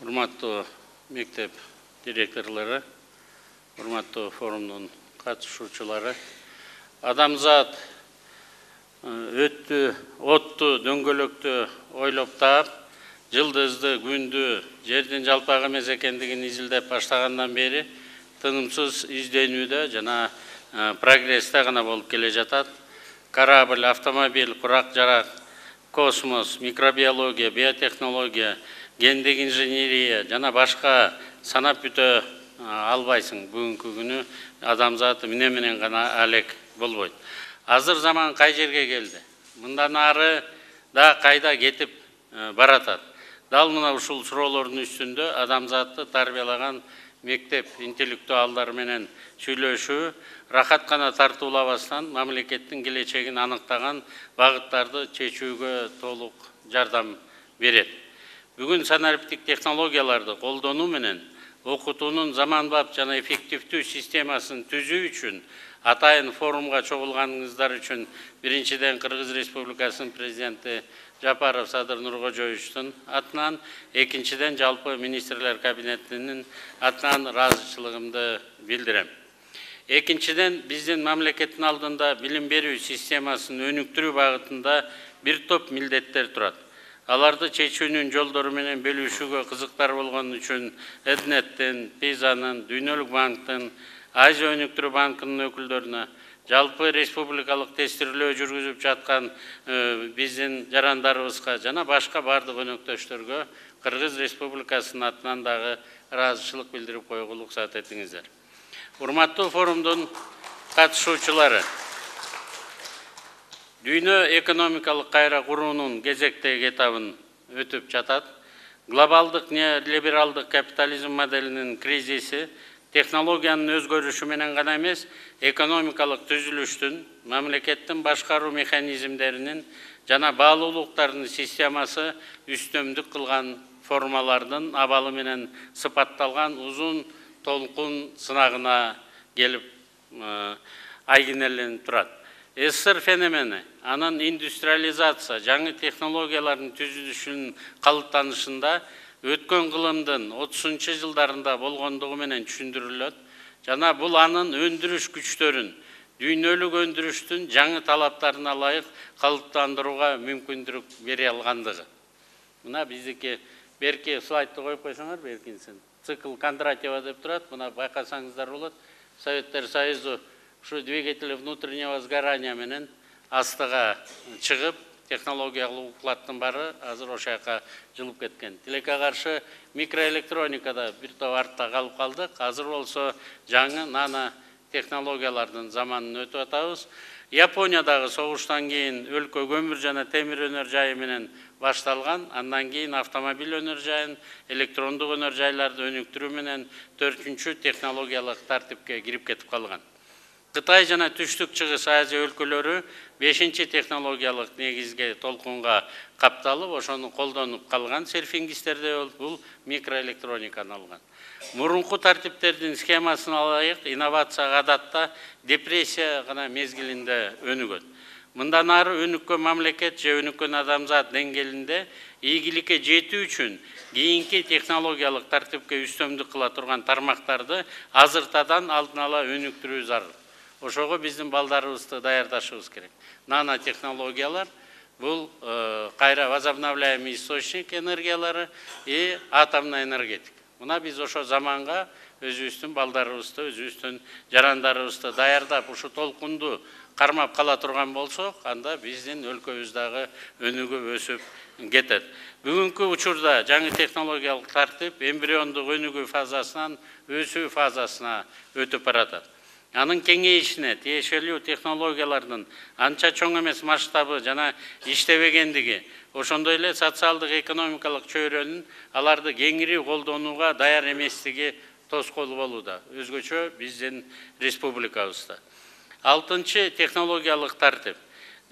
Урматтуу мектеп директорлары, урматтуу форумдун катышуучулары, адамзат өттү, отту, дөңгөлөктү ойлоп таап, жылдызды, күндү, жердин жалпак эмес экендигин изилдеп баштагандан бери тынымсыз изденүүдө жана прогрессте гана болуп келе жатат. Корабль, автомобиль, курак жарак, космос, микробиология, биотехнология, гендик инженерия жана башка санап бүтө албайсың. Бүгүнкү күнү адамзат эмне менен гана алек болбойт. Азыр заман кай жерге келди? Мындан ары да кайда кетип баратат? Дал мына ушул суроолордун үстүндө адамзатты тарбиялаган мектеп интеллектуалдар менен сүйлөшүү, рахат гана тартуулабастан мамлекеттин келечегин аныктаган багыттарды чечүүгө толук жардам берет. Бүгүн санариптик технологияларды колдонуу менен окутуунун заманбап жана эффективдүү системасын түзүү үчүн атайын форумга чогулганыңыздар үчүн биринчиден Кыргыз Республикасынын президенти Жапаров Садыр Нуркожоевичтин атынан, экинчиден жалпы министрлер кабинетинин атынан ыраазычылыгымды билдирем. Экинчиден биздин мамлекеттин алдында билим берүү системасын өнүктүрүү багытында бир топ милдеттер турат. Аларды чечүүнүн жолдору менен бөлүшүүгө кызыктар болгон үчүн Эднеттин, Пизанын, Дүйнөлүк банктын, Азия өнүктүрүү банкынын өкүлдөрүнө, жалпы республикалык тестирлөө жүргүзүп жаткан биздин жарандарыбызга жана башка бардык өнөктөштөргө Кыргыз Республикасынын атынан дагы ыраазычылык билдирип коюуга уруксат этиңиздер. Урматтуу форумдун катышуучулары, дүйнө экономикалык кайра куруунун кезектеги этабын өтүп жатат. Глобалдык неолибералдык капитализм моделинин кризиси технологиянын өзгөрүшү менен гана эмес, экономикалык түзүлүштүн, мамлекеттин башкаруу механизмдеринин жана баалуулуктардын системасы үстөмдүк кылган формалардын абалы менен сыпатталган узун толкун сынагына келип айгинеленип турат. СССР феномени, анын индустриализация, жаңы технологиялардын түзүлүшүнүн калыптанышында өткөн кылымдын 30-жылдарында болгондугу менен түшүндүрүлөт жана бул анын өндүрүш күчтөрүн дүйнөлүк өндүрүштүн жаңы талаптарына ылайык калыптандырууга мүмкүндүк бере алгандыгы. Мына биздики берки слайдты коюп койсоңор, беркинсин. Цикл Кондратьева деп турат, мына байкасаңыздар болот. Советтер Союзу ушу двигатели внутреннего сгорания менен астыга чыгып, технологиялык уклаттын бары азыр ошол жака жылып кеткен. Тилекке каршы микроэлектроникада бир топ артта калып калдык. Азыр болсо жаңы нано технологиялардын заманын өтүп атабыз. Япониядагы согуштан кийин өлкө көмүр жана темир өнөр жайы менен башталган, андан кийин автомобиль өнөр жайын, электрондук өнөр жайларды өнүктүрүү менен 4-чү технологиялык тартипке кирип кетип калган. Кытай жана Түштүк Чыгыш Азия өлкөлөрү 5-чи технологиялык негизге толкунга капталып, ошону колдонуп калган. Серфингистерде бул микроэлектрониканы алган. Мурунку тартиптердин схемасына ылайык инновацияга адатта депрессия гана мезгилинде өнүгөт. Мындан ары өнүккөн мамлекет же өнүккөн адамзат деңгээлинде ийгиликке жетүү үчүн кийинки технологиялык тартипке үстөмдүк кыла турган тармактарды азыртадан алдын ала өнүктүрүү зарыл. Ошого биздин балдарыбызды даярдашыбыз керек. Нанотехнологиялар бул кайра возобновляемый источник энергиялары и атомный энергетика. Мына биз ошо заманга өзүбүздүн балдарыбызды, өзүбүздүн жарандарыбызды даярдап, ушу толкунду кармап кала турган болсок, анда биздин өлкөбүз дагы өнүгүп өсүп кетет. Бүгүнкү учурда жаңы технологиялык тартип эмбриондук өнүгүү фазасынан өсүү фазасына өтүп баратат. Анын кеңейишине тиешелүү технологиялардын анча чоң эмес масштабы жана иштебегендиги, ошондой эле социалдык экономикалык чөйрөнүн аларды кеңири колдонууга даяр эместиги тоскоол болууда, өзгөчө биздин республикабызда. 6-чы технологиялык тартип.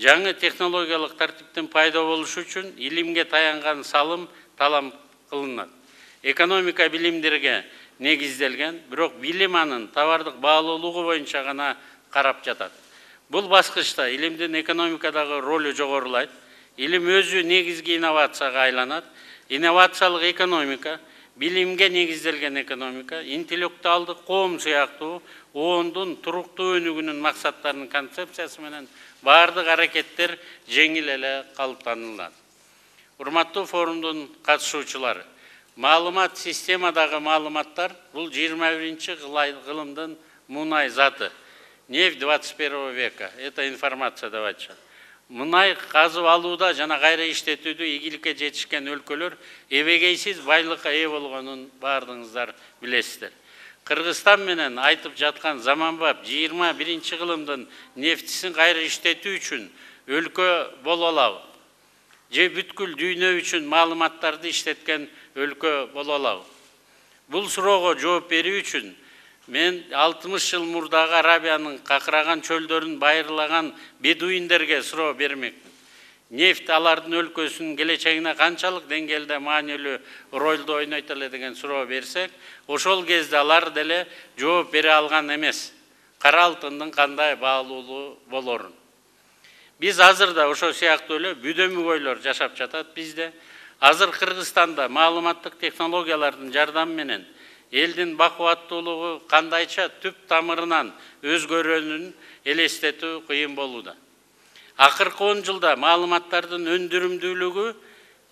Жаңы технологиялык тартиптин пайда болушу үчүн илимге таянган салым талап кылынат. Экономика билимдерге негизделген, бирок билим анын товардык баалуулугу боюнча гана карап жатат. Бул баскычта илимдин экономикадагы ролу жогорулайт. Илим өзү негизги инновацияга айланат. Инновациялык экономика билимге негизделген экономика, интеллектуалдык коом сыяктуу оондун туруктуу өнүгүүнүн максаттарынын концепциясы менен баардык аракеттер жеңил эле калыптанылат. Урматтуу форумдун катышуучулары, маалымат системадагы маалыматтар бул 21-чи кылымдын мунай заты. Нефть 21 века. Это информация давача. Мунай казып алууда жана кайра иштетүүдө ийгиликке жетишкен өлкөлөр эбегейсиз байлыкка ээ болгонун баардыгыңыздар билесиздер. Кыргызстан менен айтып жаткан заманбап 21-чи кылымдын нефтисин кайра иштетүү үчүн өлкө боло алабы? Же бүткүл дүйнө үчүн маалыматтарды иштеткен өлкө боло алабы? Бул суроого жооп берүү үчүн мен 60 жыл мурдагы Арабиянын какыраган чөлдөрүн байырлаган бедуиндерге суроо бермекмин. Нефть алардын өлкөсүнүн келечегине канчалык деңгээлде маанилүү ролду ойнойт эле деген суроо берсек, ошол кезде алар деле жооп бере алган эмес. Кара алтындын кандай баалуулуу болорун. Биз азырда ошо сыяктуу эле бүдөмүгөйлөр жашап жатат бизде. Азыр Кыргызстанда маалыматтык технологиялардын жардамы менен элдин бакубаттуулугу кандайча түп тамырынан өзгөрүүнүн элестетүү кыйын болууда. Акыркы 10 жылда маалыматтардын өндүрүмдүүлүгү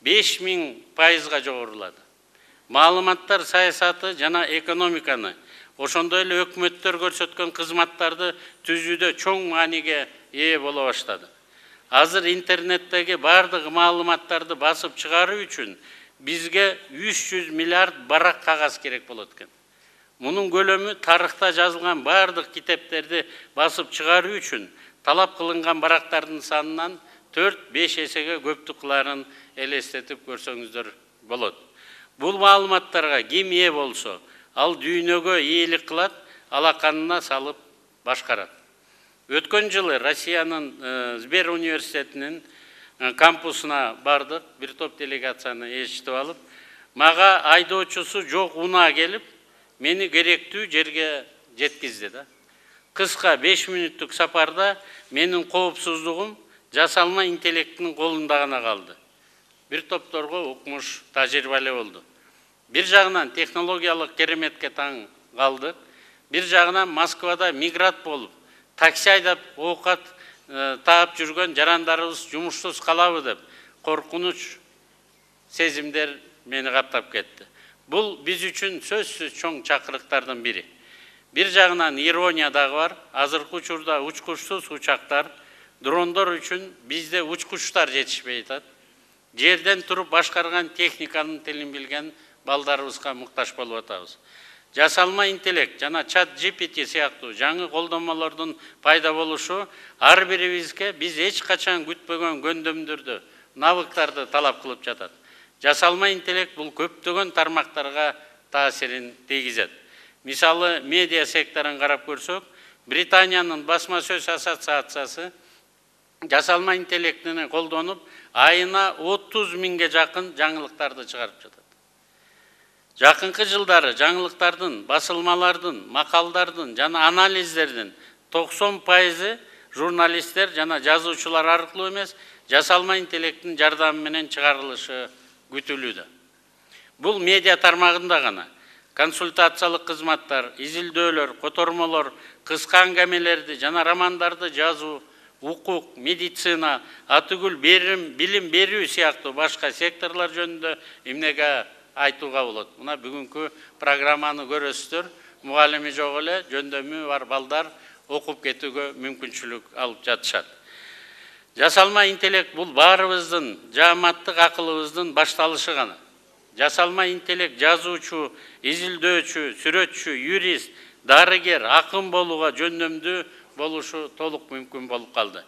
5000% жогорулады. Маалыматтар саясаты жана экономиканы, ошондой эле өкмөттөр көрсөткөн кызматтарды түзүүдө чоң мааниге ээ боло баштады. Азыр интернеттеги бардык маалыматтарды басып чыгаруу үчүн бизге 300 миллиард барак кагаз керек болот экен. Мунун көлөмү тарыхта жазылган бардык китептерди басып чыгаруу үчүн талап кылынган барактардын санынан 4-5 эсеге көптүк кыларын элестетип көрсөңүздөр болот. Бул маалыматтарга ким ээ болсо, ал дүйнөгө ээлик кылат, алаканына салып башкарат. Өткөн жылы Россиянын Сбер университетинин кампусуна бардык, бир топ делегацияны ээрчитип алып, мага айдоочусу жок унаа келип, мени керектүү жерге жеткизди да. Кыска 5 мүнөттүк сапарда менин коопсуздугум жасалма интеллектинин колунда гана калды. Бир топторго укмуш тажрыйбалуу болду. Бир жагынан технологиялык кереметке таң калдык, бир жагынан Москвада мигрант болуп, такси айдап оокат таап жүргөн жарандарыбыз жумуштуз калабы деп коркунуч сезимдер мени каптап кетти. Бул биз үчүн сөзсүз чоң чакырыктардын бири. Бир жагынан ирония дагы бар. Азыркы учурда учкучсуз учактар, дрондор үчүн бизде учкучтар жетишпей атат. Жерден туруп башкарган техниканын тилин билген балдарыбызга муктаж болуп атабыз. Жасалма интеллект жана чат GPT сыяктуу жаңы колдонмолордун пайда болушу ар бирибизге биз эч качан күтпөгөн көндөмдөрдү, навыктарды талап кылып жатат. Жасалма интеллект бул көптөгөн тармактарга таасирин тийгизет. Мисалы, медиа секторун карап көрсөк, Британиянын басма сөз ассоциациясы жасалма интеллектини колдонуп, айына 30 миңге жакын жаңылыктарды чыгарып жатат. Жакынкы жылдары жаңылыктардын, басылмалардын, макалдардын жана анализдердин 90% журналисттер жана жазуучулар аркылуу эмес, жасалма интеллекттин жардамы менен чыгарылышы күтүлүүдө. Бул медиа тармагында гана консультациялык кызматтар, изилдөөлөр, котормолор, кыска аңгемелерди жана романдарды жазуу, укук, медицина, атүгүл билим берүү сыяктуу башка секторлор жөнүндө эмнеге айтууга болот. Мына бүгүнкү программаны көрөсүздөр, мугалими жок эле, жөндөмү бар балдар окуп кетүүгө мүмкүнчүлүк алып жатышат. Жасалма интеллект бул баарыбыздын жааматтык акылыбыздын башталышы гана. Жасалма интеллект жазуучу, изилдөөчү, сүрөтчү, юрист, дарыгер, акын болууга жөндөмдүү болушу толук мүмкүн болуп калды.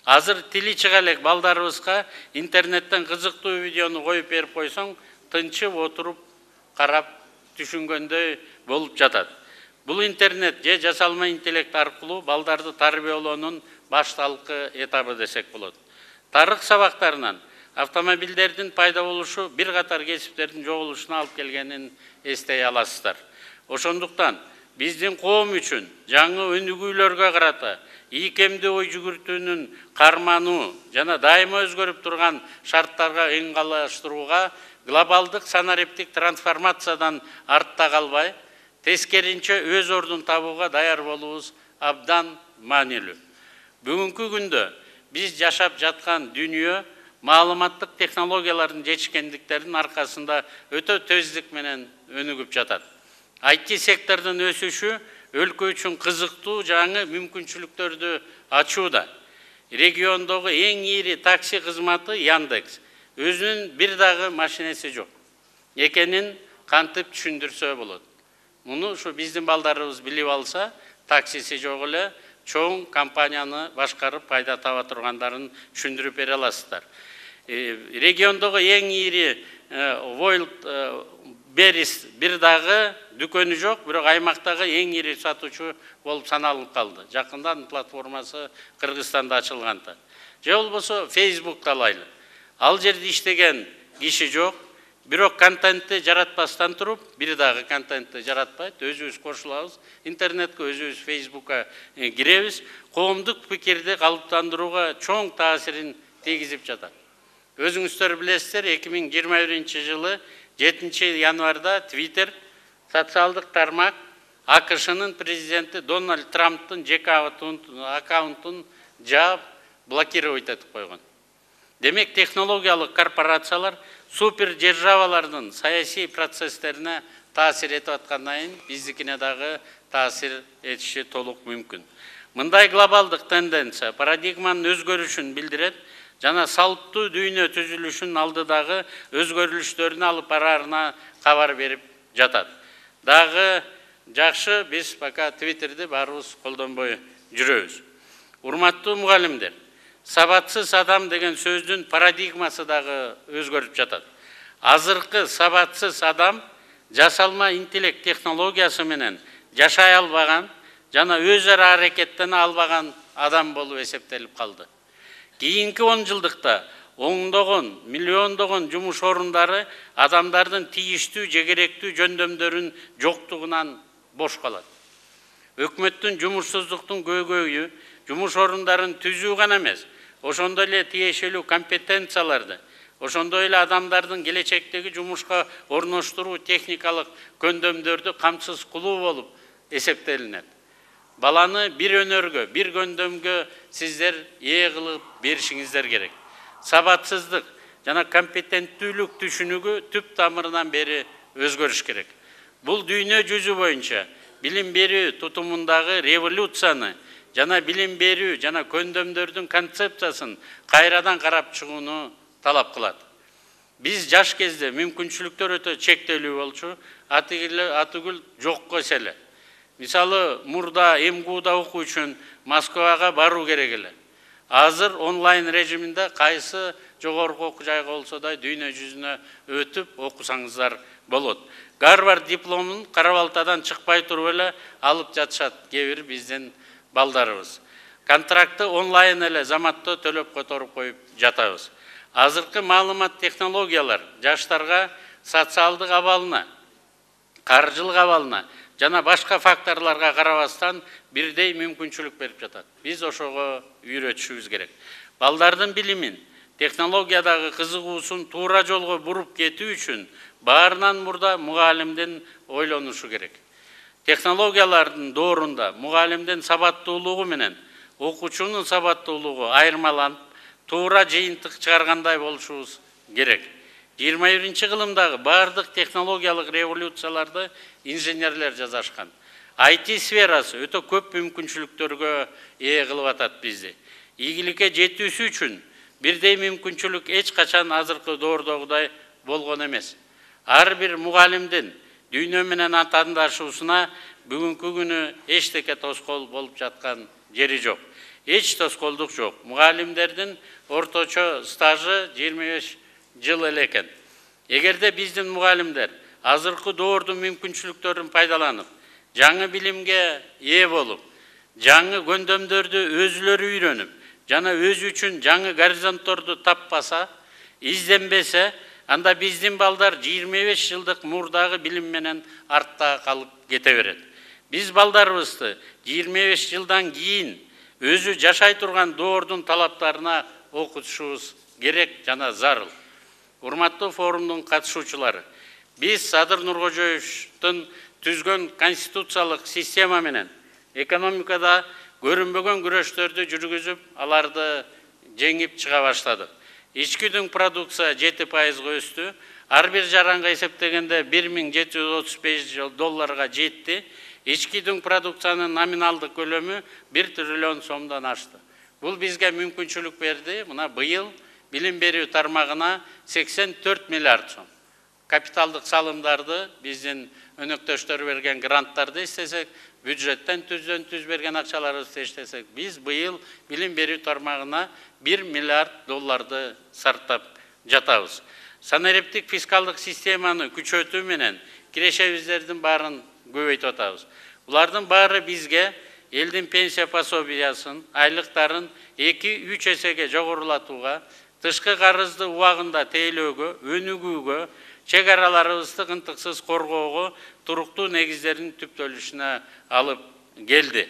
Азыр тили чыга элек балдарыбызга интернеттен кызыктуу видеону коюп берип койсоң, тынчып отуруп карап түшүнгөндөй болуп жатат. Бул интернет же жасалма интеллект аркылуу балдарды тарбиялоонун башталкы этабы десек болот. Тарых сабактарынан автомобилдердин пайда болушу бир катар кесиптердин жоголушуна алып келгенин эстей аласыздар. Ошондуктан биздин коом үчүн жаңы өнүгүүлөргө карата ийкемдүү ой жүгүртүүнүн кармануу жана дайыма өзгөрүп турган шарттарга ыңгайлаштырууга глобалдык санариптик трансформациядан артта калбай, тескеринче өз ордун табууга даяр болуубуз абдан маанилүү. Бүгүнкү күндө биз жашап жаткан дүйнө маалыматтык технологиялардын жетишкендиктеринин аркасында өтө тездик менен өнүгүп жатат. IT сектордун өсүшү өлкө үчүн кызыктуу жаңы мүмкүнчүлүктөрдү ачууда. Региондогу эң ири такси кызматы Яндекс өзүнүн бир дагы машинеси жок экенин кантип түшүндүрсө болот. Муну ушу биздин балдарыбыз билип алса, таксиси жок эле чоң компанияны башкарып пайда таба тургандарын түшүндүрүп бере аласыздар. Региондогу эң ири World Берис бир дагы дүкөнү жок, бирок аймактагы эң ири сатуучу болуп саналып калды. Жакындан платформасы Кыргызстанда ачылганда. Же болбосо Facebook'та алайлы. Ал жерде иштеген киши жок, бирок контентти жаратпастан туруп, бир дагы контентти жаратпайт, өзүбүз кошулабыз, интернетке өзүбүз Facebook'ка киребиз, коомдук пикирди калыптандырууга чоң таасирин тийгизип жатат. Өзүңүздөр билесиздер, 2021 жылы 7 январда Twitter социалдык тармак АКШнын президенти Дональд Трамптын жеке аккаунтун жаап, блокировать этип койгон. Демек, технологиялык корпорациялар супер державалардын саясий процесстерине таасир этип аткандан кийин биздикине дагы таасир этиши толук мүмкүн. Мындай глобалдык тенденция парадигманын өзгөрүшүн билдирет жана салттуу дүйнө түзүлүшүнүн алдыдагы өзгөрүлүштөрүнө алып барарына кабар берип жатат. Дагы жакшы, биз пока Twitter'ди баарыбыз колдонбой жүрөбүз. Урматтуу мугалимдер, сабатсыз адам деген сөздүн парадигмасы дагы өзгөрүп жатат. Азыркы сабатсыз адам жасалма интеллект технологиясы менен жашай албаган жана өз ара аракеттене албаган адам болуп эсептелип калды. Кийинки 10 жылдыкта оңдогон, миллиондогон жумуш орундары адамдардын тийиштүү же керектүү жөндөмдөрүн жоктугунан бош калат. Өкмөттүн жумушсуздуктун көйгөйү жумуш орундарын түзүү гана эмес, ошондой эле тиешелүү компетенцияларды, ошондой эле адамдардын келечектеги жумушка орноштуруу техникалык көндөмдөрдү камсыз кылуу болуп эсептелинет. Баланы бир өнөргө, бир көндөмгө сиздер ээ кылып беришиңиздер керек. Сабатсыздык жана компетенттүүлүк түшүнүгү түп тамырынан бери өзгөрүш керек. Бул дүйнө жүзү боюнча билим берүү тутумундагы революцияны жана билим берүү жана көндөмдөрдүн концепциясын кайрадан карап чыгууну талап кылат. Биз жаш кезде мүмкүнчүлүктөр өтө чектелүү болчу, атыгүл жокко эселе. Мисалы, мурда МГУда окуу үчүн Москвага баруу керек эле. Азыр онлайн режиминде кайсы жогорку окуу жайга болсо да дүйнө жүзүнө өтүп окусаңыздар болот. Гарвард дипломун кара балтадан чыкпай туруп эле алып жатышат кээ бир биздин балдарыбыз. Контрактты онлайн эле заматта төлөп которуп коюп жатабыз. Азыркы маалымат технологиялар жаштарга социалдык абалына, каржылык абалына жана башка факторлорго карабастан бирдей мүмкүнчүлүк берип жатат. Биз ошого үйрөтүшүбүз керек. Балдардын билимин, технологиядагы кызыгуусун туура жолго буруп кетүү үчүн баарынан мурда мугалимдин ойлонушу керек. Технологиялардын доорунда мугалимдин сабаттуулугу менен окуучунун сабаттуулугу айырмаланып, туура жыйынтык чыгаргандай болушубуз керек. 21 кылымдагы бардык технологиялык революцияларды инженерлер жасашкан. IT сферасы өтө көп мүмкүнчүлүктөргө ээ кылып атат бизди. Ийгиликке жетүүсү үчүн бирдей мүмкүнчүлүк эч качан азыркы доордогудай болгон эмес. Ар бир мугалимдин дүйнө менен атаандашуусуна бүгүнкү күнү эчтеке тоскоол болуп жаткан жери жок. Эч тоскоолдук жок. Мугалимдердин орточо стажы 25 жыл эле экен. Эгерде биздин мугалимдер азыркы доордун мүмкүнчүлүктөрүн пайдаланып, жаңы билимге ээ болуп, жаңы көндөмдөрдү өзүлөрү үйрөнүп, жана өзү үчүн жаңы горизонтторду таппаса, изденбесе, анда биздин балдар 25 жылдык мурдагы билим менен артта калып кете берет. Биз балдарыбызды 25 жылдан кийин өзү жашай турган доордун талаптарына окутушубуз керек жана зарыл. урматтуу форумдун катышуучулары, биз Садыр Нуркожоевдун түзгөн конституциялык система менен экономикада көрүнбөгөн күрөштөрдү жүргүзүп, аларды жеңип чыга баштадык. Ички дүң продукция 7% өстү, ар бир жаранга эсептегенде $1735 жетти. Ички дүң продукциянын номиналдык көлөмү 1 триллион сомдон ашты. Бул бизге мүмкүнчүлүк берди. Мына быйыл билим берүү тармагына 84 миллиард сом. Капиталдык салымдарды биздин өнөктөштөр берген гранттарды эстесек, бюджеттен түз берген акчаларыбызды эстесек, биз быйыл билим берүү тармагына $1 миллиард сарптап жатабыз. Санариптик фискалдык системаны күчөтүү менен кирешебиздердин баарын көбөйтүп атабыз. Булардын баары бизге элдин пенсия пособиясын, айлыктарын 2-3 эсеге жогорулатууга, тышкы карызды убагында тейлөөгө, өнүгүүгө, чек араларыбызды ынтыксыз коргоого туруктуу негиздердин түптөлүшүнө алып келди.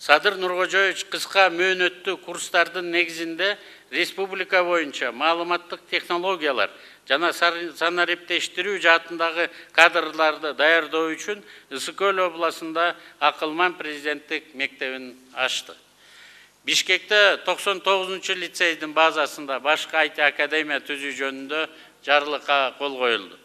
Садыр Нуркожоевич кыска мөөнөттүү курстардын негизинде республика боюнча маалыматтык технологиялар жана санариптештирүү жаатындагы кадрларды даярдоо үчүн Ысык-Көл областында Акылман президенттик мектебин ачты. Бишкекте 99-лицейдин базасында башка IT академия түзүү жөнүндө жарлыкка кол коюлду.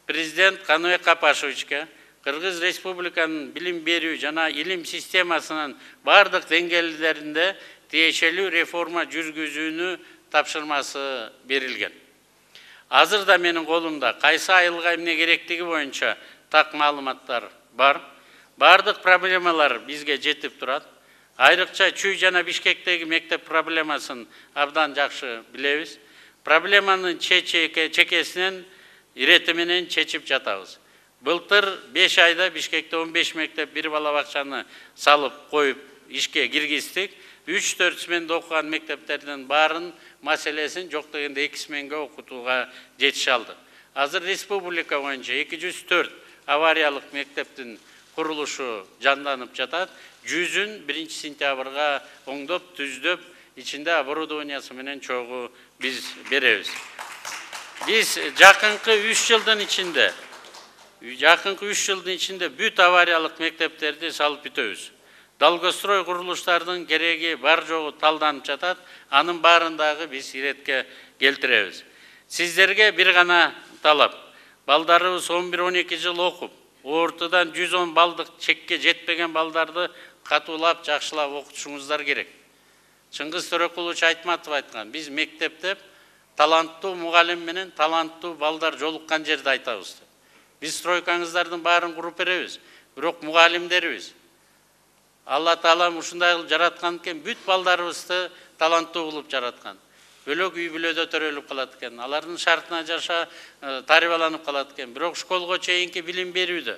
Президент Каныбек Капашевичке Кыргыз Республиканын билим берүү жана илим системасынын бардык деңгээлдеринде тиешелүү реформа жүргүзүүнү тапшырмасы берилген. Азырда менин колумда кайсы айылга эмне керектиги боюнча так маалыматтар бар. Бардык проблемалар бизге жетип турат. Айрыкча Чүй жана Бишкектеги мектеп проблемасын абдан жакшы билебиз. Проблеманын чекесинен ирети менен чечип жатабыз. Былтыр 5 айда Бишкекте 15 мектеп бир бала бакчаны салып коюп ишке киргиздик. 3-4 сменде окуган мектептердин баарын маселесин жок дегенде 2 сменге окутууга жетише алдык. Азыр республика боюнча 204 авариялык мектептин курулушу жанданып жатат. 100-ün 1-сентябрга оңдоп, түздөп, ичинде оборудованиясы менен чогуу биз беребиз. Биз жакынкы 3 жылдын ичинде бүт авариялык мектептерди салып бүтөбүз. Далгострой курулуштардын кереги бар жогу талданып жатат, анын баарындагы биз иретке келтиребиз. Сиздерге бир гана талап. Балдарыбыз 11-12 жыл окуп, ортадан 110 балдык чекке жетпеген балдарды катуулап, жакшылап окутушуңуздар керек. Чыңгыз Төрөкулович Айтматов айткан, биз мектепте таланттуу мугалим менен таланттуу балдар жолуккан жерде айтабыз. Биз стройкаңыздардын баарын куруп беребиз, бирок мугалимдерибиз Алла Таала ушундай жараткан экен, бүт балдарыбызды таланттуу кылып жараткан. Бөлөк үй бүлөдө төрөлүп калат экен, алардын шартына жаша тарбияланып калат экен. Бирок школго чейинки билим берүүдө,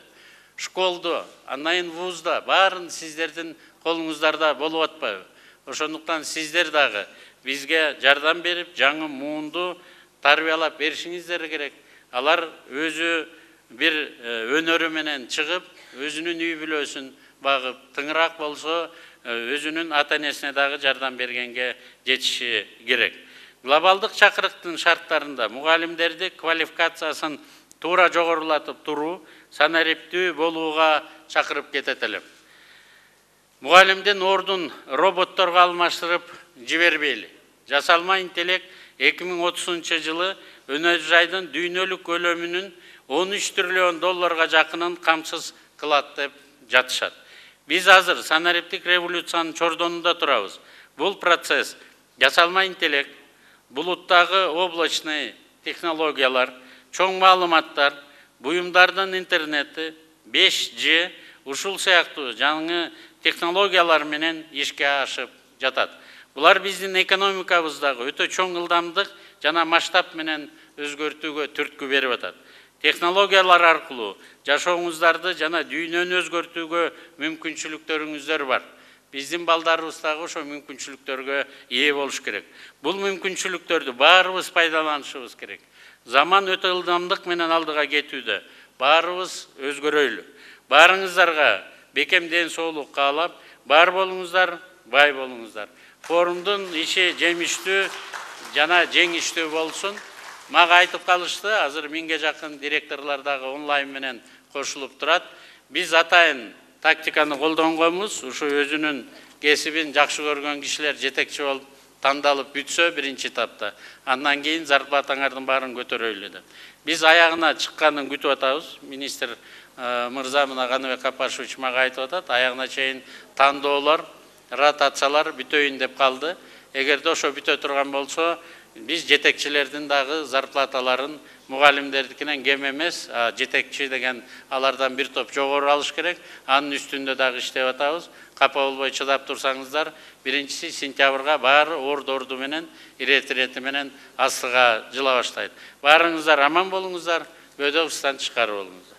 школдо, андан кийин вузда баарын сиздердин колуңуздарда болуп атпайбы? Ошондуктан сиздер дагы бизге жардам берип, жаңы муунду тарбиялап беришиңиздер керек. Алар өзү бир өнөрү менен чыгып, өзүнүн үй бүлөсүн багып, тыңыраак болсо, өзүнүн ата-энесине дагы жардам бергенге жетиши керек. Глобалдык чакырыктын шарттарында мугалимдерди квалификациясын туура жогорулатып туруу, санариптүү болууга чакырып кетет элем. Мугалимдин ордун роботторго алмаштырып жибербейли. Жасалма интеллект 2030-жылы өнөр жайдын дүйнөлүк көлөмүнүн $13 триллион жакынын камсыз кылат деп жатышат. Биз азыр санариптик революциянын чордонунда турабыз. Бул процесс жасалма интеллект, булуттагы облачный технологиялар, чоң маалыматтар, буюмдардын интернети, 5G ушул сыяктуу жаңы технологиялар менен ишке ашып жатат. Булар биздин экономикабыздагы өтө чоң ылдамдык жана масштаб менен өзгөртүүгө түрткү берип атат. Технологиялар аркылуу жашооңуздарды жана дүйнөнү өзгөртүүгө мүмкүнчүлүктөрүңүздөр бар. Биздин балдарыбыз дагы ошо мүмкүнчүлүктөргө ээ болуш керек. Бул мүмкүнчүлүктөрдү баарыбыз пайдаланышыбыз керек. Заман өтө ылдамдык менен алдыга кетүүдө. Баарыбыз өзгөрөйлү. Баарыңыздарга бекем ден соолук каалап, бар болуңуздар, бай болуңуздар. Форумдун иши жемиштүү жана жеңиштүү болсун. Мага айтып калышты, азыр 1000ге жакын директорлор дагы онлайн менен кошулуп турат. Биз атайын тактиканы колдонгонбуз. Ушу өзүнүн кесибин жакшы көргөн кишилер жетекчи болуп тандалып бүтсө биринчи этапта, андан кийин зарплатаңардын баарын көтөрөлү деп. Биз аягына чыкканын күтүп атабыз. Министр мырза мына Каныбек Капашевич мага айтып атат, аягына чейин тандоолор, ротациялар бүтөйүн деп калды. Эгерде ошо бүтө турган болсо, биз жетекчилердин дагы зарплаталарын мугалимдердикинен кем эмес, жетекчи деген алардан бир топ жогору алыш керек. Анын үстүндө дагы иштеп атабыз. Капа болбой чыдап турсаңыздар, биринчиси сентябрга баары орду менен, ирети менен астыга жыла баштайт. Баарыңыздар аман болуңуздар, бөдөгүстан чыкар болуңуздар.